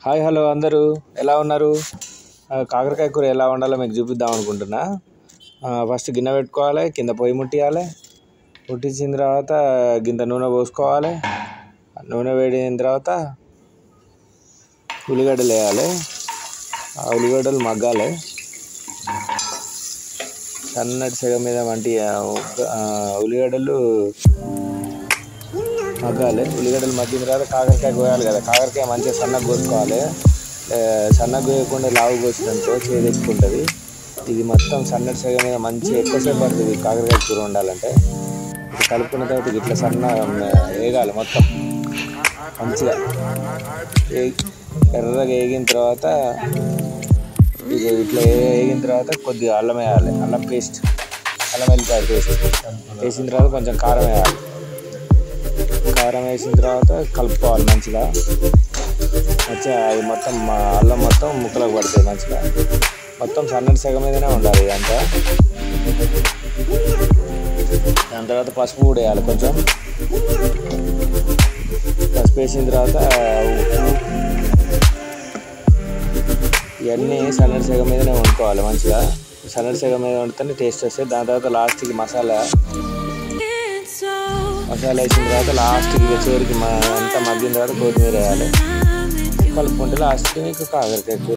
Hi hello అందరూ ఎలా ఉన్నారు? కాకరకాయ కూర ఎలా వండాలో మీకు చూపిద్దాం అనుకుంటున్నా. ఫస్ట్ గిన్నె పెట్టుకోవాలి, కింద పొయ్యి ముట్టియాలి. ముట్టించిన తర్వాత గింత నూనె పోసుకోవాలి. నూనె వేడిన తర్వాత ఉల్లిగడ్డలు వేయాలి. ఆ ఉల్లిగడ్డలు మగ్గాలి. సన్నటి సెగ మీద ఉల్లిగడ్డలు మగ్గాలి. ఉల్లిగడ్డలు మగ్గిన తర్వాత కాకరకాయ కోయాలి కదా. కాకరకాయ మంచిగా సన్నగా కోసుకోవాలి. సన్నగా కోయకుండా లావు కోసినంతో చేదెక్కుతుంది. ఇది మొత్తం సన్నటి సెగ మీద మంచిగా ఎక్కువసేపు పడుతుంది కాకరకాయ కూర వండాలంటే. ఇది కలుపుకున్న తర్వాత ఇట్లా సన్నగా వేగాలి. మొత్తం మంచిగా ఎర్రగా వేగిన తర్వాత ఇట్లా వేగిన తర్వాత కొద్దిగా అల్లం వేయాలి. అల్లం వెల్లిపాయ పేస్ట్ వేసిన తర్వాత కొంచెం కారం వేయాలి. కారం వేసిన తర్వాత కలుపుకోవాలి మంచిగా. అది మొత్తం అల్లం మొత్తం ముక్కలకు పడుతుంది మంచిగా. మొత్తం సన్నటి సెగ మీదనే ఉండాలి ఇదంతా. దాని తర్వాత పసుపు కూడా వేయాలి. కొంచెం పసుపు వేసిన తర్వాత ఇవన్నీ సన్నటి సెగ మీదనే వండుకోవాలి మంచిగా. సన్నటి సెగ మీద వండితేనే టేస్ట్ వస్తుంది. దాని తర్వాత లాస్ట్కి మసాలా వేసిన తర్వాత లాస్ట్కి చివరికి అంతా మగ్గిన తర్వాత కొత్తిమీర వేయాలి. కలుపుకుంటే లాస్ట్కి మీకు కాకరకాయ కూర